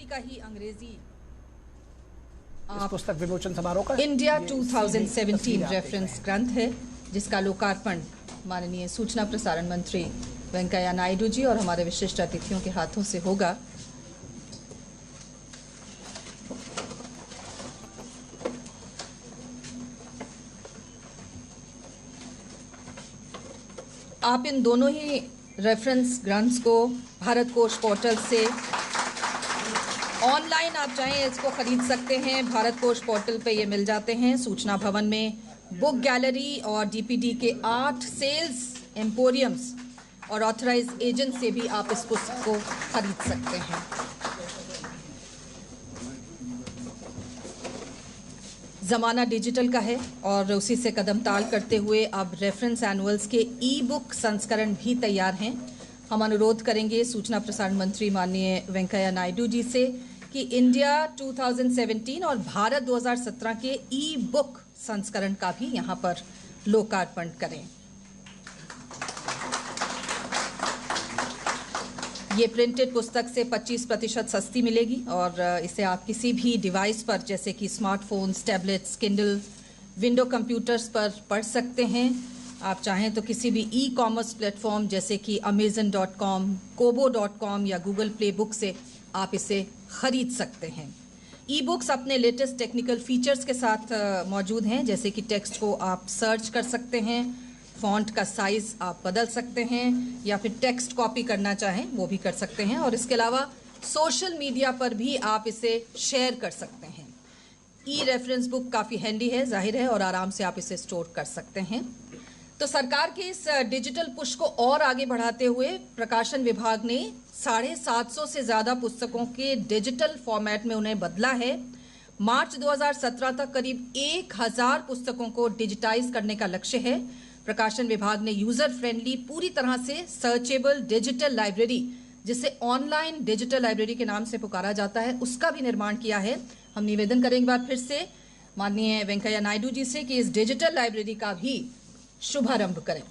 हिंदी का ही अंग्रेजी इस पुस्तक विमोचन समारोह का इंडिया 2017 रेफरेंस ग्रंथ है, जिसका लोकार्पण माननीय सूचना प्रसारण मंत्री वेंकैया नायडू जी और हमारे विशिष्ट अतिथियों के हाथों से होगा। आप इन दोनों ही रेफरेंस ग्रंथ्स को भारत कोश पोर्टल से ऑनलाइन आप चाहें इसको खरीद सकते हैं। भारत कोश पोर्टल पे ये मिल जाते हैं। सूचना भवन में बुक गैलरी और डीपीडी के 8 सेल्स एम्पोरियम्स और ऑथराइज एजेंट से भी आप इस पुस्तक को खरीद सकते हैं। ज़माना डिजिटल का है और उसी से कदम ताल करते हुए अब रेफरेंस एनुअल्स के ई बुक संस्करण भी तैयार हैं। हम अनुरोध करेंगे सूचना प्रसारण मंत्री माननीय वेंकैया नायडू जी से कि इंडिया 2017 और भारत 2017 के ई बुक संस्करण का भी यहां पर लोकार्पण करें। ये प्रिंटेड पुस्तक से 25% सस्ती मिलेगी और इसे आप किसी भी डिवाइस पर जैसे कि smartphones, tablets, Kindle, window computers पर पढ़ सकते हैं। आप चाहें तो किसी भी ई कॉमर्स प्लेटफॉर्म जैसे कि amazon.com, kobo.com या गूगल प्ले बुक से आप इसे खरीद सकते हैं। ई बुक्स अपने लेटेस्ट टेक्निकल फीचर्स के साथ मौजूद हैं, जैसे कि टेक्स्ट को आप सर्च कर सकते हैं, फॉन्ट का साइज आप बदल सकते हैं या फिर टेक्स्ट कॉपी करना चाहें वो भी कर सकते हैं और इसके अलावा सोशल मीडिया पर भी आप इसे शेयर कर सकते हैं। ई रेफरेंस बुक काफ़ी हैंडी है, जाहिर है, और आराम से आप इसे स्टोर कर सकते हैं। तो सरकार के इस डिजिटल पुश को और आगे बढ़ाते हुए प्रकाशन विभाग ने 750 से ज़्यादा पुस्तकों के डिजिटल फॉर्मेट में उन्हें बदला है। मार्च 2017 तक करीब 1000 पुस्तकों को डिजिटाइज करने का लक्ष्य है। प्रकाशन विभाग ने यूजर फ्रेंडली, पूरी तरह से सर्चेबल डिजिटल लाइब्रेरी, जिसे ऑनलाइन डिजिटल लाइब्रेरी के नाम से पुकारा जाता है, उसका भी निर्माण किया है। हम निवेदन करेंगे एक बार फिर से माननीय वेंकैया नायडू जी से कि इस डिजिटल लाइब्रेरी का भी शुभारंभ करें।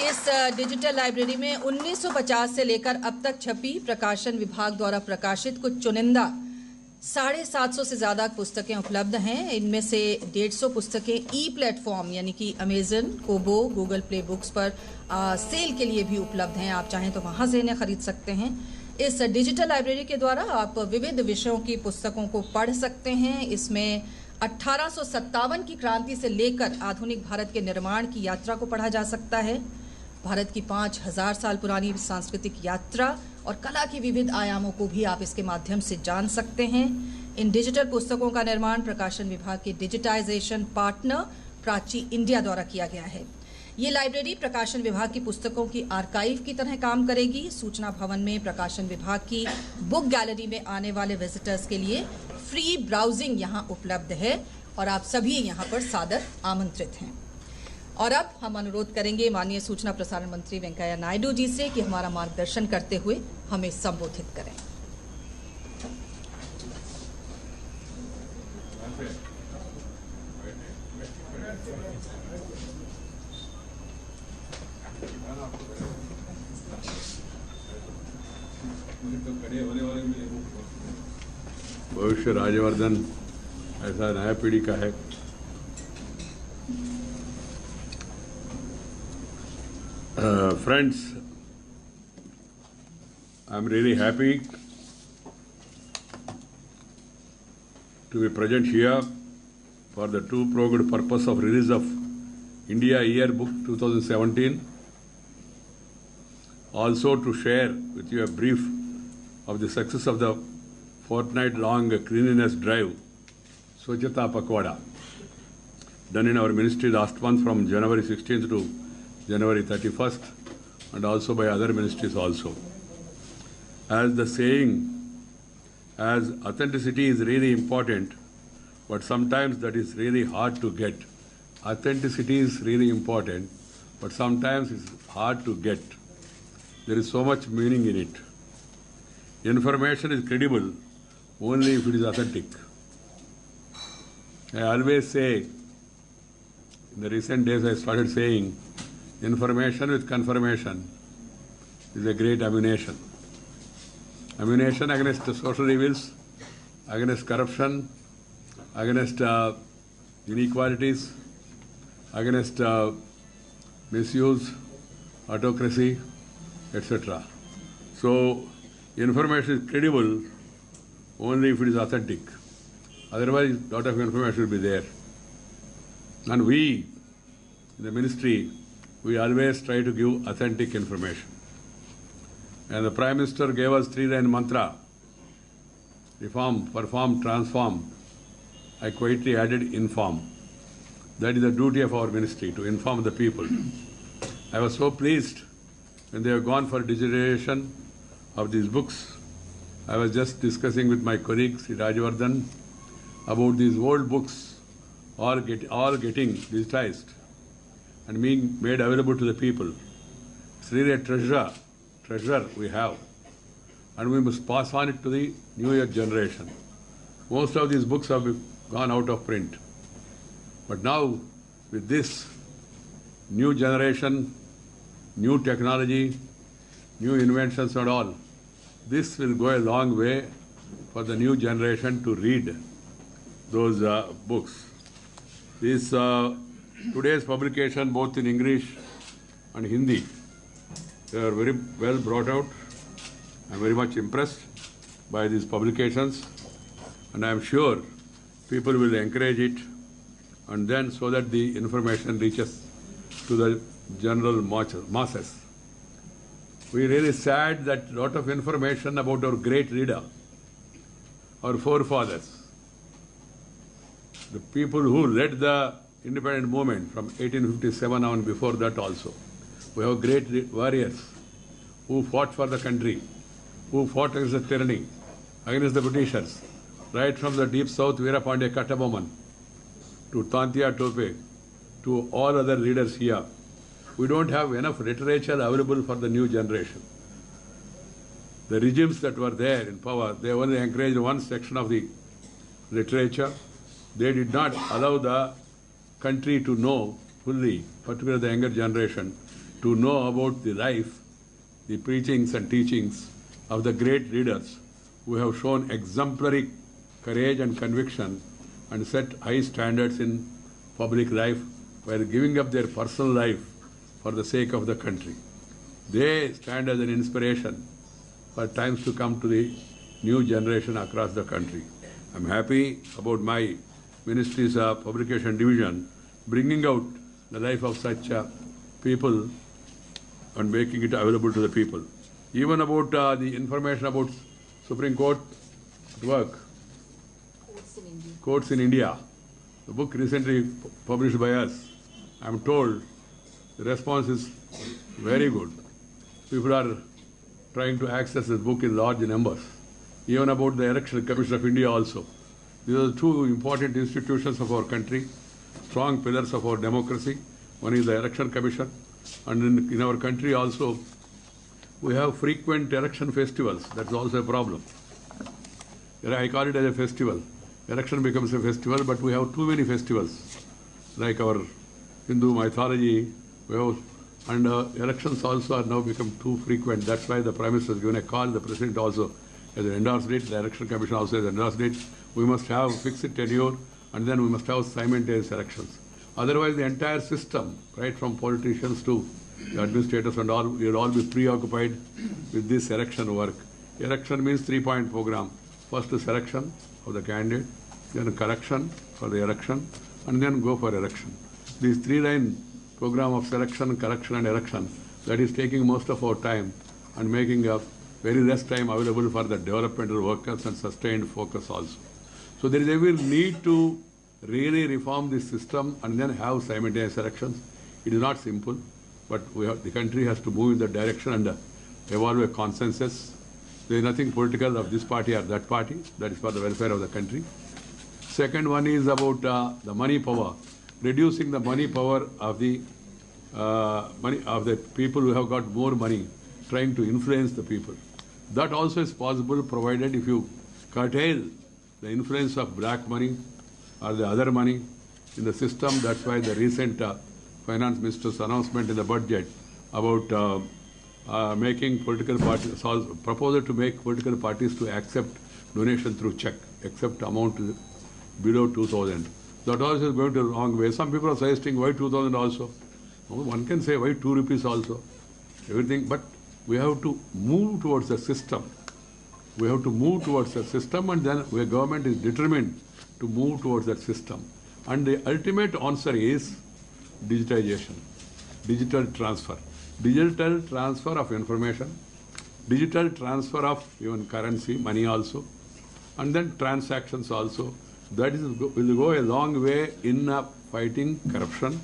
इस डिजिटल लाइब्रेरी में 1950 से लेकर अब तक छपी प्रकाशन विभाग द्वारा प्रकाशित कुछ चुनिंदा 750 से ज्यादा पुस्तकें उपलब्ध हैं। इनमें से 150 पुस्तकें ई प्लेटफॉर्म यानी कि अमेजन, कोबो, गूगल प्ले बुक्स पर सेल के लिए भी उपलब्ध हैं। आप चाहें तो वहां से इन्हें खरीद सकते हैं। इस डिजिटल लाइब्रेरी के द्वारा आप विविध विषयों की पुस्तकों को पढ़ सकते हैं। इसमें 1857 की क्रांति से लेकर आधुनिक भारत के निर्माण की यात्रा को पढ़ा जा सकता है। भारत की 5000 साल पुरानी सांस्कृतिक यात्रा और कला की विविध आयामों को भी आप इसके माध्यम से जान सकते हैं। इन डिजिटल पुस्तकों का निर्माण प्रकाशन विभाग के डिजिटाइजेशन पार्टनर प्राची इंडिया द्वारा किया गया है। ये लाइब्रेरी प्रकाशन विभाग की पुस्तकों की आर्काइव की तरह काम करेगी। सूचना भवन में प्रकाशन विभाग की बुक गैलरी में आने वाले विजिटर्स के लिए फ्री ब्राउजिंग यहाँ उपलब्ध है और आप सभी यहाँ पर सादर आमंत्रित हैं। और अब हम अनुरोध करेंगे माननीय सूचना प्रसारण मंत्री वेंकैया नायडू जी से कि हमारा मार्गदर्शन करते हुए हमें संबोधित करें। भविष्य राजवर्धन ऐसा नया पीढ़ी का है। Friends, I'm really happy to be present here for the two pronged purpose of release of India Yearbook 2017. Also to share with you a brief of the success of the fortnight-long cleanliness drive, Swachhata Pakwada, done in our ministry last month from January 16th to January 31st, and also by other ministries also. As the saying, as authenticity is really important, but sometimes that is really hard to get. Authenticity is really important, but sometimes it's hard to get. There is so much meaning in it. Information is credible only if it is authentic. I always say, in the recent days I started saying, information with confirmation is a great ammunition. Ammunition against social evils, against corruption, against inequalities, against misuse, autocracy, etc. So, information is credible only if it is authentic. Otherwise, a lot of information will be there. And we, in the ministry, we always try to give authentic information. And the Prime Minister gave us 3-line mantra: reform, perform, transform. I quietly added inform. That is the duty of our ministry, to inform the people. I was so pleased when they have gone for digitization of these books. I was just discussing with my colleague Sri Rajavardhan about these old books all getting digitized and being made available to the people. It's really a treasure we have, and we must pass on it to the newer generation. Most of these books have gone out of print. But now, with this new generation, new technology, new inventions and all, this will go a long way for the new generation to read those books. This today's publication, both in English and Hindi, they are very well brought out. I am very much impressed by these publications, and I am sure people will encourage it, and then so that the information reaches to the general masses. We are really sad that a lot of information about our great leader, our forefathers, the people who led the independent movement from 1857 on, before that also. We have great warriors who fought for the country, who fought against the tyranny, against the Britishers, right from the deep south, Veerapandya Kattabomman, to Tantia Tope, to all other leaders here. We don't have enough literature available for the new generation. The regimes that were there in power, they only encouraged one section of the literature. They did not allow the country to know fully, particularly the younger generation, to know about the life, the preachings and teachings of the great leaders who have shown exemplary courage and conviction and set high standards in public life while giving up their personal life for the sake of the country. They stand as an inspiration for times to come to the new generation across the country. I'm happy about my ministry's publication division bringing out the life of such people and making it available to the people. Even about the information about Supreme Court at work, Courts in India, the book recently published by us, I'm told the response is very good. People are trying to access this book in large numbers. Even about the Election Commission of India also. These are the two important institutions of our country, strong pillars of our democracy. One is the Election Commission, and in our country also we have frequent election festivals. That's also a problem. I call it as a festival. Election becomes a festival, but we have too many festivals. Like our Hindu mythology, we have, and elections also are now become too frequent. That's why the Prime Minister has given a call, the President also has endorsed it, the Election Commission also has endorsed it. We must have fixed tenure, and then we must have simultaneous elections. Otherwise, the entire system, right from politicians to the administrators and all, we will all be preoccupied with this election work. Election means 3-point program. First, the selection of the candidate, then correction for the election, and then go for election. This 3-line program of selection, correction and election, that is taking most of our time and making a very less time available for the developmental workers and sustained focus also. So there is a real need to really reform this system and then have simultaneous elections. It is not simple, but the country has to move in that direction and evolve a consensus. There is nothing political of this party or that party. That is for the welfare of the country. Second one is about the money power, reducing the money power of the people who have got more money, trying to influence the people. That also is possible provided if you curtail the influence of black money or the other money in the system. That's why the recent finance minister's announcement in the budget about making political parties, proposal to make political parties to accept donation through check, except amount below 2,000. That also is going to the wrong way. Some people are suggesting why 2,000 also. One can say why 2 rupees also. Everything, but we have to move towards a system. We have to move towards a system, and then the government is determined to move towards that system. And the ultimate answer is digitization, digital transfer of information, digital transfer of even currency, money also, and then transactions also. That will go a long way in fighting corruption,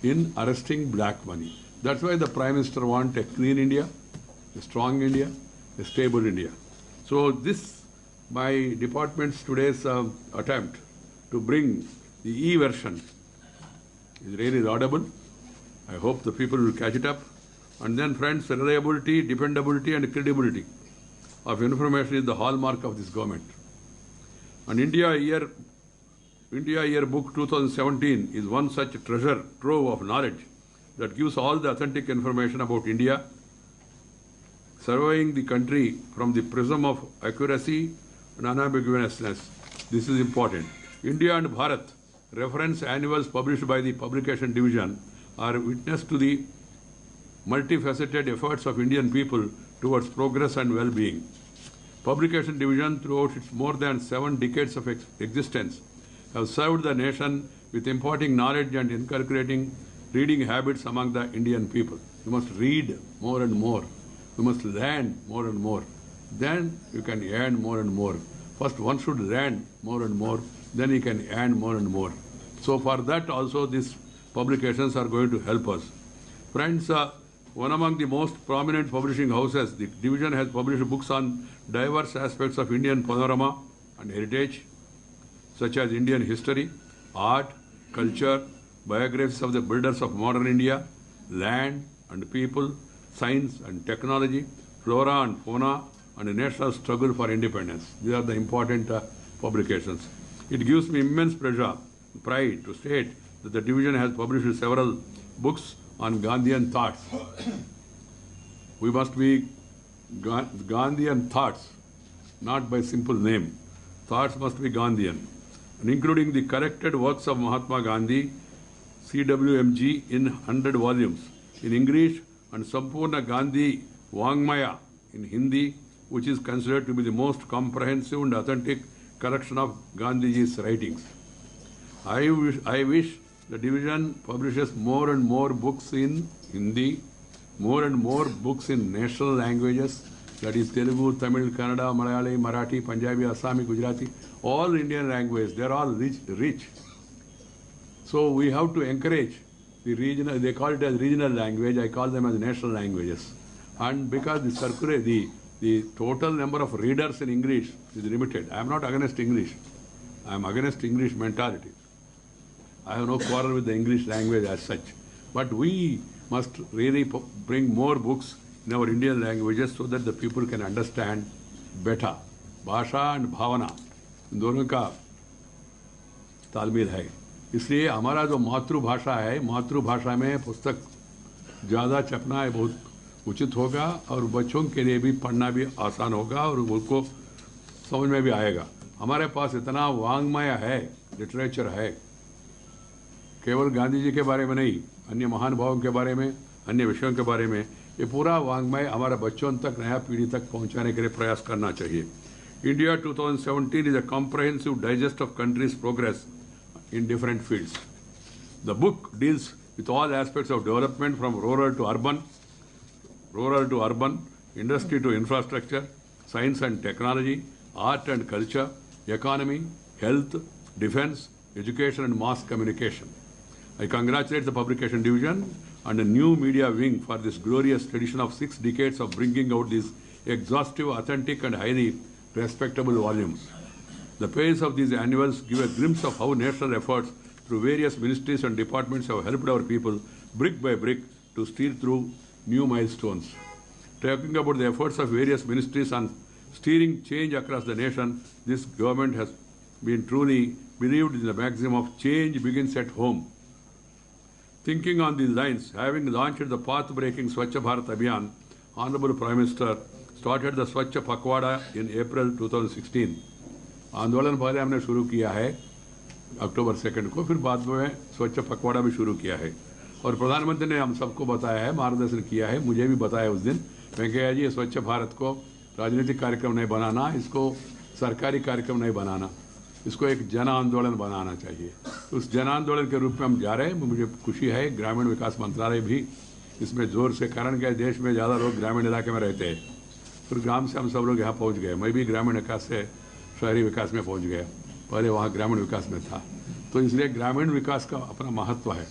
in arresting black money. That's why the Prime Minister wants a clean India, a strong India, a stable India. So this, my department's today's attempt to bring the e-version is really laudable. I hope the people will catch it up. And then, friends, reliability, dependability and credibility of information is the hallmark of this government. And India Yearbook 2017 is one such treasure trove of knowledge that gives all the authentic information about India, surveying the country from the prism of accuracy and unambiguousness. This is important. India and Bharat reference annuals published by the publication division are witness to the multifaceted efforts of Indian people towards progress and well-being. Publication division, throughout its more than 7 decades of existence, have served the nation with imparting knowledge and inculcating reading habits among the Indian people. You must read more and more. You must learn more and more. Then you can earn more and more. First, one should learn more and more. Then he can earn more and more. So for that also, these publications are going to help us. Friends, one among the most prominent publishing houses, the division has published books on diverse aspects of Indian panorama and heritage, such as Indian history, art, culture, biographies of the builders of modern India, land and people, science and technology, flora and fauna, and a national struggle for independence. These are the important publications. It gives me immense pride to state that the division has published several books on Gandhian thoughts. We must be Gandhian thoughts, not by simple name. Thoughts must be Gandhian, and including the collected works of Mahatma Gandhi, CWMG in 100 volumes in English, and Sampurna Gandhi Vangmaya in Hindi, which is considered to be the most comprehensive and authentic collection of Gandhiji's writings. I wish the division publishes more and more books in Hindi, more and more books in national languages, that is Telugu, Tamil, Kannada, Malayali, Marathi, Punjabi, Assami, Gujarati, all Indian languages. They are all rich. So we have to encourage the regional, they call it as regional language, I call them as national languages. And because the total number of readers in English is limited. I am not against English. I am against English mentality. I have no quarrel with the English language as such. But we must really bring more books in our Indian languages so that the people can understand better. Bhasha and Bhavana, इन दोनों का तालमेल है. इसलिए हमारा जो मातृभाषा है, मातृभाषा में पुस्तक ज़्यादा छपना है बहुत उचित होगा, और बच्चों के लिए भी पढ़ना भी आसान होगा और उनको समझ में भी आएगा. हमारे पास इतना वांग्मय है, लिटरेचर है, केवल गांधी जी के बारे में नहीं, अन्य महान भावों के बारे में, अन्य विषयों के बारे में, ये पूरा वांग्मय हमारे बच्चों तक, नया पीढ़ी तक पहुंचाने के लिए प्रयास करना चाहिए. India 2017 is a comprehensive digest of country's progress in different fields. The book deals with all aspects of development from rural to urban, industry to infrastructure, science and technology, art and culture, economy, health, defense, education and mass communication. I congratulate the publication division and a new media wing for this glorious tradition of 6 decades of bringing out these exhaustive, authentic and highly respectable volumes. The pages of these annuals give a glimpse of how national efforts through various ministries and departments have helped our people brick by brick to steer through new milestones. Talking about the efforts of various ministries on steering change across the nation, this government has been truly believed in the maxim of change begins at home. Thinking on these lines, having launched the path-breaking Swachh Bharat Abhiyan Honorable Prime Minister started the Swachh Pakwada in April 2016. आंदोलन पहले हमने शुरू किया है अक्टूबर 2 को, फिर बाद में स्वच्छ पखवाड़ा भी शुरू किया है और प्रधानमंत्री ने हम सबको बताया है, मार्गदर्शन किया है, मुझे भी बताया उस दिन। वेंकैया जी, स्वच्छ भारत को राजनीतिक कार्यक्रम नहीं बनाना, इसको सरकारी कार्यक्रम नहीं बनाना, इसको एक जन आंदोलन बनाना चाहिए। तो उस जन आंदोलन के रूप में हम जा रहे हैं। मुझे खुशी है ग्रामीण विकास मंत्रालय भी इसमें जोर से, कारण क्या देश में ज़्यादा लोग ग्रामीण इलाके में रहते हैं, फिर ग्राम से हम सब लोग यहाँ पहुँच गए। मैं भी ग्रामीण विकास से शहरी विकास में पहुँच गया, पहले वहाँ ग्रामीण विकास में था। तो इसलिए ग्रामीण विकास का अपना महत्व है।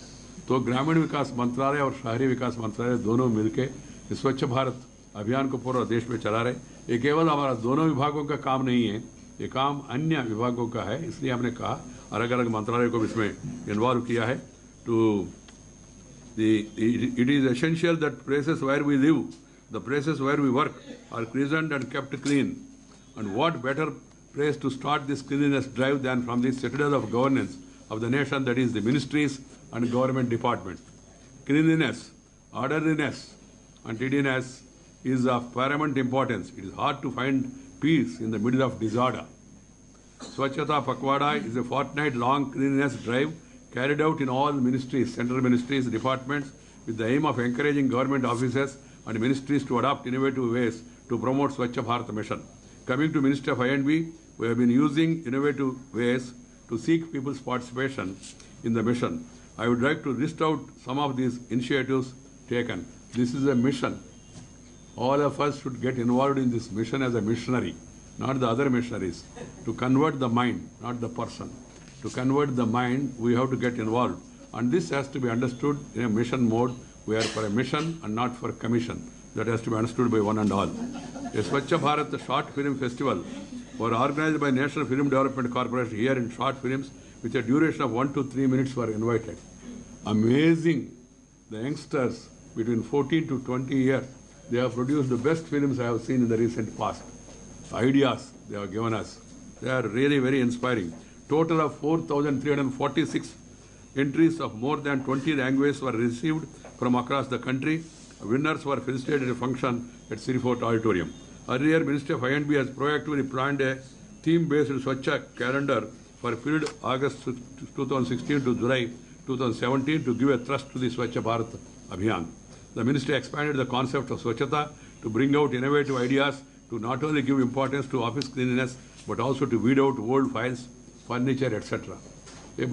तो ग्रामीण विकास मंत्रालय और शहरी विकास मंत्रालय दोनों मिलके स्वच्छ भारत अभियान को पूरा देश में चला रहे। ये केवल हमारा दोनों विभागों का काम नहीं है, ये काम अन्य विभागों का है। इसलिए हमने कहा अलग अलग मंत्रालय को इसमें इन्वॉल्व किया है। To it is essential that places where we live, the places where we work are cleaned and kept clean, and what better place to start this cleanliness drive than from the citadel of governance of the nation, that is the ministries and government departments. Cleanliness, orderliness and tidiness is of paramount importance. It is hard to find peace in the middle of disorder. Swachhata Pakwada is a fortnight-long cleanliness drive carried out in all ministries, central ministries, departments, with the aim of encouraging government offices and ministries to adopt innovative ways to promote Swachh Bharat mission. Coming to Ministry of I&B, we have been using innovative ways to seek people's participation in the mission. I would like to list out some of these initiatives taken. This is a mission. All of us should get involved in this mission as a missionary, not the other missionaries. To convert the mind, not the person. To convert the mind, we have to get involved. And this has to be understood in a mission mode. We are for a mission and not for a commission. That has to be understood by one and all. A Swachh Bharat Short Film Festival was organized by National Film Development Corporation here in short films with a duration of 1 to 3 minutes were invited. Amazing. The youngsters between 14 to 20 years, they have produced the best films I have seen in the recent past. Ideas they have given us. They are really very inspiring. Total of 4,346 entries of more than 20 languages were received from across the country. Winners were felicitated at a function at Sri Fort Auditorium. Earlier, Ministry of I&B has proactively planned a theme-based Swachh calendar for period August 2016 to July 2017 to give a thrust to the Swachh Bharat Abhiyan. The Ministry expanded the concept of Swachhata to bring out innovative ideas to not only give importance to office cleanliness but also to weed out old files, furniture, etc. ये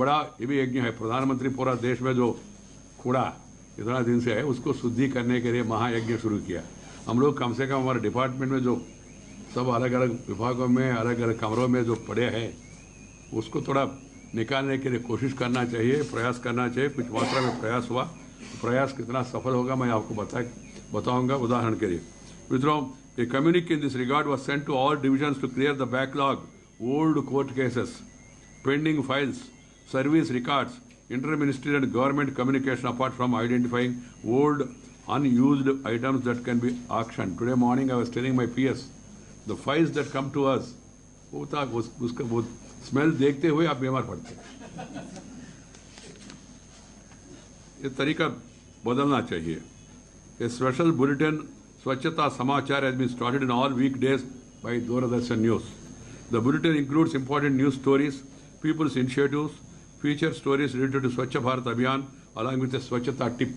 भी यज्ञ है। प्रधानमंत्री पूरा देश में जो कूड़ा इतना दिन से है उसको शुद्धि करने के लिए महायज्ञ शुरू किया। हम लोग कम से कम हमारे डिपार्टमेंट में जो सब अलग अलग विभागों में अलग अलग कमरों में जो पड़े हैं उसको थोड़ा निकालने के लिए कोशिश करना चाहिए, प्रयास करना चाहिए। कुछ मात्रा में प्रयास हुआ, प्रयास कितना सफल होगा मैं आपको बताऊंगा। उदाहरण के लिए मित्रों, a communique in this regard was sent to all divisions to clear the backlog, old court cases, pending files, service records, inter-ministerial and government communication, apart from identifying old unused items that can be auctioned. Today morning I was telling my PS, the files that come to us, उसका वो smell देखते हुए आप बीमार पड़ते हैं। ये तरीका बदलना चाहिए। A special bulletin Swachhata Samachar has been started in all weekdays by Doordarshan News. The bulletin includes important news stories, people's initiatives, feature stories related to Swachh Bharat Abhiyan along with a Swachhata tip.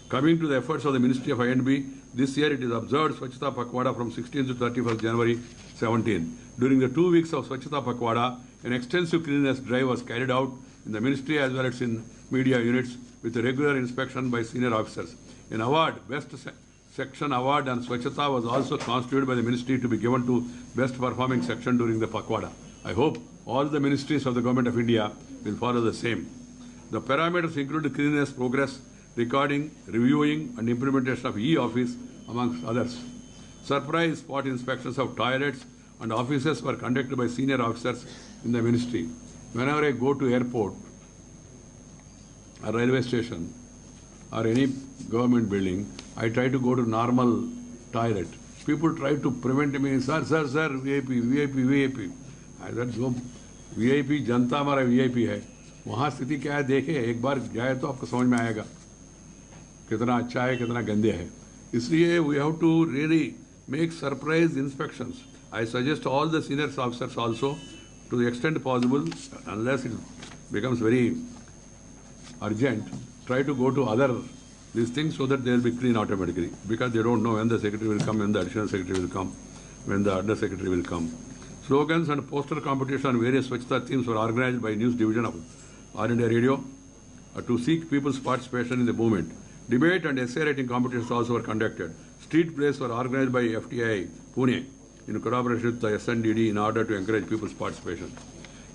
Coming to the efforts of the Ministry of I&B, this year it is observed Swachhata Pakwada from 16th to 31st January 17. During the 2 weeks of Swachhata Pakwada, an extensive cleanliness drive was carried out in the ministry as well as in media units with a regular inspection by senior officers. An award, Best Section Award on Swachhata, was also constituted by the ministry to be given to best performing section during the Pakwada. I hope all the ministries of the Government of India will follow the same. The parameters include cleanliness progress, recording, reviewing and implementation of e-office amongst others. Surprise spot inspections of toilets and offices were conducted by senior officers in the ministry. Whenever I go to airport or railway station or any government building, I try to go to normal toilet. People try to prevent me, sir, VIP. I said, जो VIP जनता हमारा VIP है, वहाँ स्थिति क्या है देखे, एक बार जाए तो आपको समझ में आएगा कितना अच्छा है कितना गंदे है। इसलिए we have to really make surprise inspections. I suggest all the senior officers also, to the extent possible, unless it becomes very urgent, try to go to other these things so that they will be clean automatically, because they don't know when the secretary will come, when the additional secretary will come, when the under secretary will come. Slogans and poster competition on various Swachhata themes were organized by News Division of All India Radio to seek people's participation in the movement. Debate and essay writing competitions also were conducted. Street plays were organized by FTI Pune in collaboration with the SNDD in order to encourage people's participation.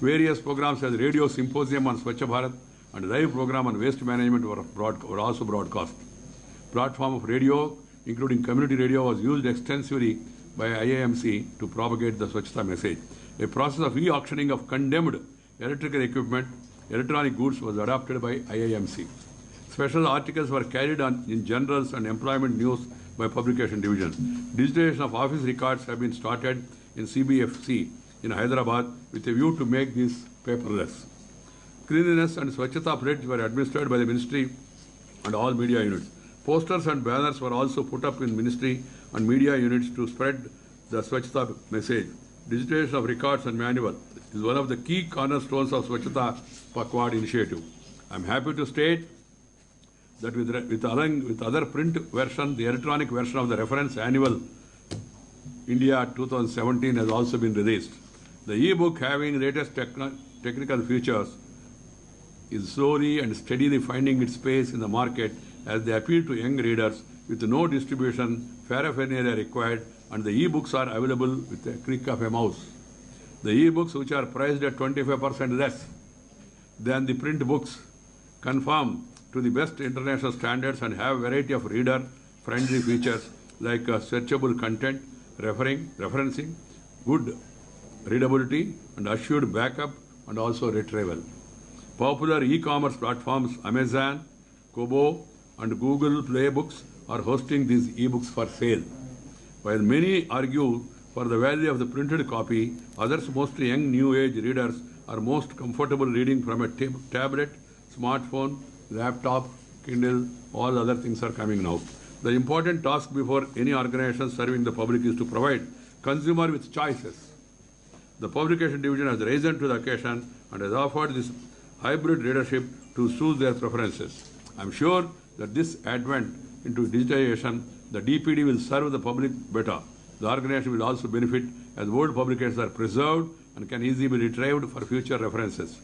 Various programs as Radio Symposium on Swachh Bharat and live program on waste management were also broadcast. Platform of radio, including community radio, was used extensively by IIMC to propagate the Swachhata message. A process of e-auctioning of condemned electrical equipment, electronic goods was adopted by IIMC. Special articles were carried on in journals and employment news by Publication Division. Digitization of office records have been started in CBFC in Hyderabad with a view to make these paperless. Cleanliness and Swachhata pledge were administered by the ministry and all media units. Posters and banners were also put up in ministry and media units to spread the Swachhata message. Digitization of records and manual is one of the key cornerstones of Swachhata Pakhwad initiative. I am happy to state that with other print version, the electronic version of the reference annual India 2017 has also been released. The e-book, having latest technical features, is slowly and steadily finding its space in the market as they appeal to young readers with no distribution, paraphernalia required, and the e-books are available with a click of a mouse. The e-books, which are priced at 25% less than the print books, conform to the best international standards and have a variety of reader-friendly features like searchable content, referencing, good readability, and assured backup and also retrieval. Popular e-commerce platforms Amazon, Kobo, and Google Play Books are hosting these e-books for sale. While many argue for the value of the printed copy, others, mostly young new age readers, are most comfortable reading from a tablet, smartphone, laptop, Kindle. All other things are coming now. The important task before any organization serving the public is to provide consumer with choices. The Publication Division has risen to the occasion and has offered this hybrid readership to suit their preferences. I am sure that this advent into digitization, the DPD will serve the public better. The organization will also benefit as old publications are preserved and can easily be retrieved for future references.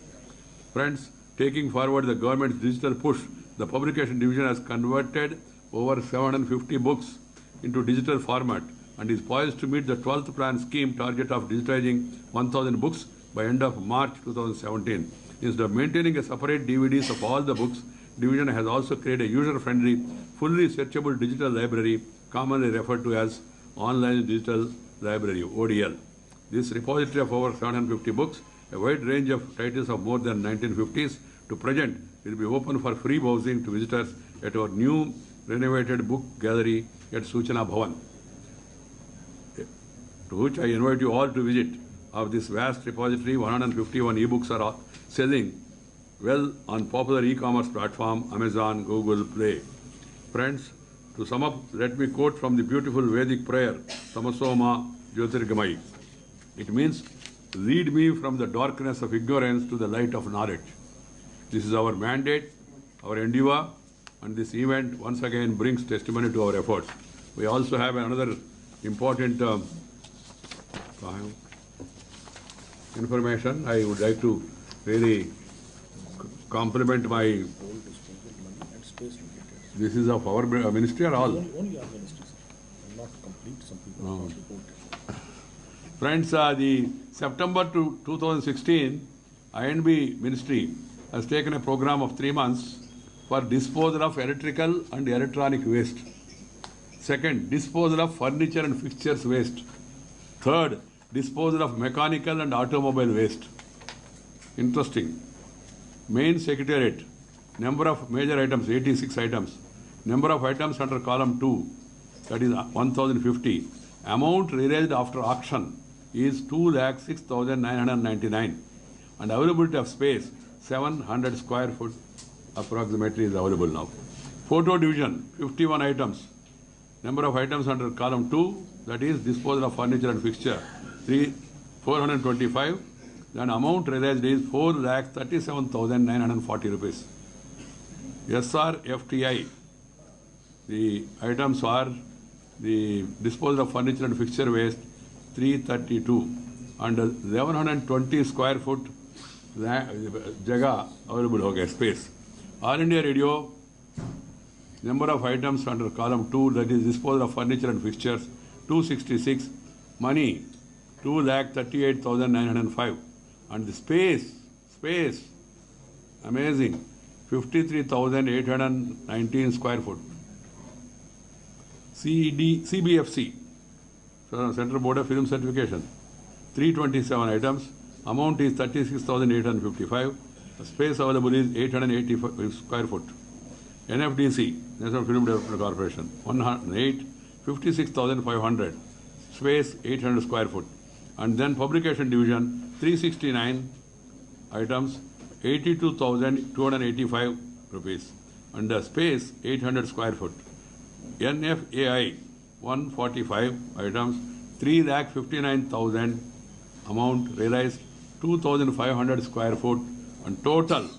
Friends, taking forward the government's digital push, the Publication Division has converted over 750 books into digital format and is poised to meet the 12th plan scheme target of digitizing 1,000 books by end of March 2017. Instead of maintaining a separate DVDs of all the books, Division has also created a user-friendly, fully searchable digital library, commonly referred to as Online Digital Library, ODL. This repository of over 750 books, a wide range of titles of more than 1950s to present, will be open for free browsing to visitors at our new renovated book gallery at Suchana Bhavan, to which I invite you all to visit. Of this vast repository, 151 e-books are selling well on popular e-commerce platform Amazon, Google Play. Friends, to sum up, let me quote from the beautiful Vedic prayer, Tamasoma Jyotirgamai. It means, lead me from the darkness of ignorance to the light of knowledge. This is our mandate, our endeavor, and this event once again brings testimony to our efforts. We also have another important information. I would like to really compliment my. This is of our ministry or all? Only our ministry, sir. Not complete. Some people have not reported. Friends, the September to 2016, INB ministry has taken a program of 3 months for disposal of electrical and electronic waste. Second, disposal of furniture and fixtures waste. Third, disposal of mechanical and automobile waste. Interesting. Main Secretariat, number of major items, 86 items. Number of items under column 2, that is 1050. Amount realized after auction is 2,06,999. And availability of space, 700 square foot approximately is available now. Photo division, 51 items. Number of items under column 2, that is disposal of furniture and fixture, 425. Then amount realized is 4,37,940 rupees. SRFTI, the items are the disposal of furniture and fixture waste, 332, and 1120 square foot jaga available ho gaya, space. All India Radio, number of items under column 2, that is disposal of furniture and fixtures, 266. Money, 2,38,905. And the space, amazing, 53,819 square foot. CBFC, Central Board of Film Certification, 327 items. Amount is 36,855. The space available is 885 square foot. NFDC, National Film Development Corporation, 108, 56,500. Space 800 square foot. And then Publication Division, 369 items, 82,285 rupees. And the space 800 square foot. NFAI, 145 items, 3,59,000. Amount realized 2,500 square foot. And total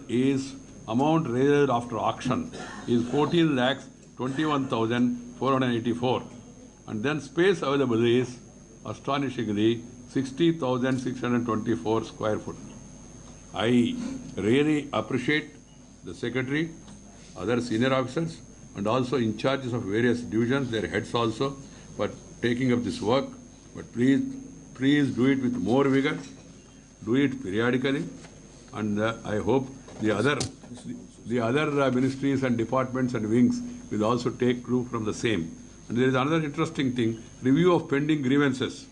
is amount raised after auction is 14,21,484. And then space available is astonishingly 60,624 square foot. I really appreciate the secretary, other senior officers, and also in charges of various divisions, their heads also, for taking up this work. But please do it with more vigor, do it periodically, and I hope the other ministries and departments and wings will also take proof from the same. And there is another interesting thing, review of pending grievances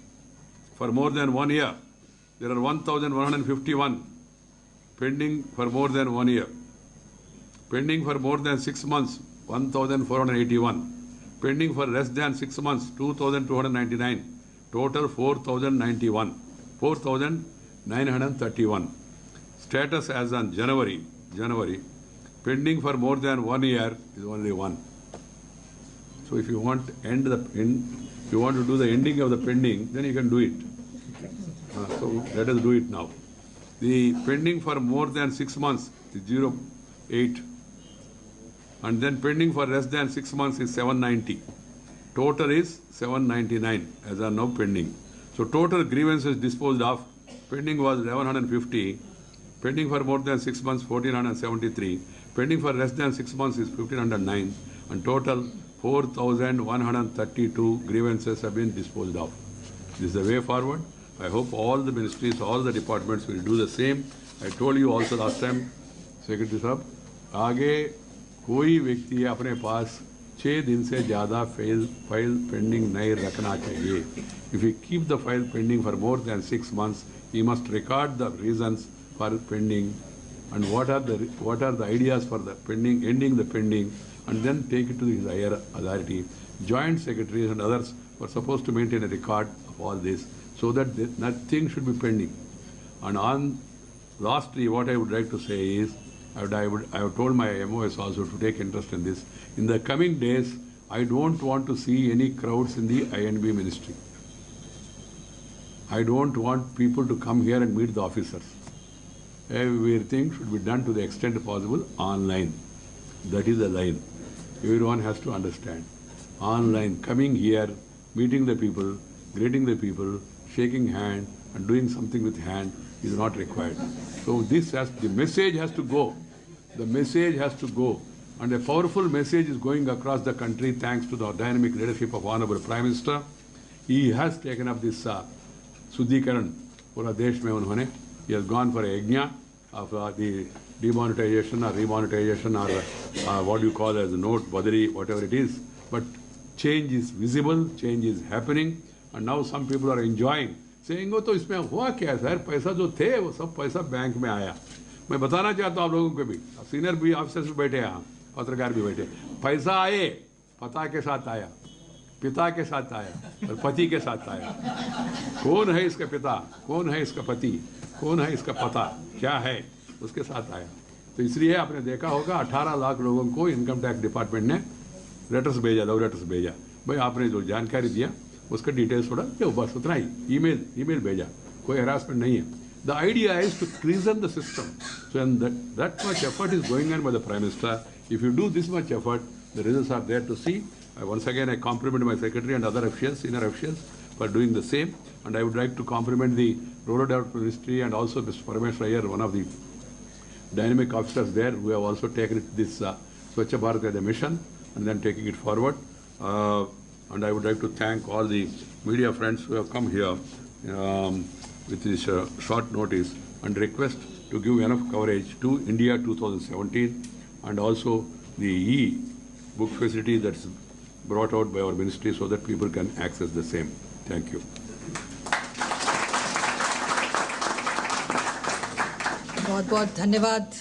for more than 1 year. There are 1,151 pending for more than 1 year. Pending for more than 6 months, 1,481. Pending for less than 6 months, 2,299. Total 4,931. Status as on January. Pending for more than 1 year is only 1. So if you want to do the ending of the pending, then you can do it. So let us do it now. The pending for more than 6 months is 08. And then pending for less than 6 months is 790. Total is 799 as are now pending. So total grievances disposed of, pending was 1,150. Pending for more than 6 months, 1,473. Pending for less than 6 months is 1,509. And total 4,132 grievances have been disposed of. This is the way forward. I hope all the ministries, all the departments will do the same. I told you also last time, Secretary Sahab, आगे कोई व्यक्ति अपने पास 6 दिन से ज़्यादा file pending नहीं रखना चाहिए. If you keep the file pending for more than 6 months, he must record the reasons for pending and what are the ideas for the pending, ending the pending, and then take it to his higher authority. Joint secretaries and others were supposed to maintain a record of all this so that nothing should be pending. And lastly, what I would like to say is, I have told my MOS also to take interest in this. In the coming days, I don't want to see any crowds in the I&B ministry. I don't want people to come here and meet the officers. Everything should be done to the extent possible online. That is the line. Everyone has to understand. Online, coming here, meeting the people, greeting the people, shaking hand and doing something with hand is not required. So the message has to go. The message has to go. And a powerful message is going across the country thanks to the dynamic leadership of Honorable Prime Minister. He has taken up this Suddhikaran pura desh mein unhone. He has gone for a yajna of the demonetization or remonetization or what you call as a note, badri, whatever it is. But change is visible, change is happening, and now some people are enjoying. Saying, oh, तो इसमें हुआ क्या sir, पैसा जो थे वो सब पैसा बैंक में आया. मैं बताना चाहता हूँ आप लोगों को भी, सीनियर भी ऑफिसर्स भी बैठे हैं, पत्रकार भी बैठे. पैसा आए, पता के साथ आया, पिता के साथ आया और पति के साथ आया. कौन है इसका पिता, कौन है इसका पति, कौन है इसका पता, क्या है, उसके साथ आया. तो इसलिए आपने देखा होगा 18 लाख लोगों को इनकम टैक्स डिपार्टमेंट ने लेटर्स भेजा, लव लेटर्स भेजा, भाई आपने जो जानकारी दिया उसका डिटेल्स थोड़ा ये बस उतना ही, ईमेल भेजा, कोई हरासमेंट नहीं है. The idea is to treason the system. So that much effort is going on by the Prime Minister. If you do this much effort, the results are there to see. Once again, I compliment my secretary and other officials, senior officials, for doing the same. And I would like to compliment the Rural Development Ministry and also Mr. Parameshwar Iyer, one of the dynamic officers there, who have also taken this Swachh Bharat as a mission and then taking it forward. And I would like to thank all the media friends who have come here with this short notice and request to give enough coverage to India 2017 and also the e-book facility that's brought out by our ministry so that people can access the same. Thank you. बहुत बहुत धन्यवाद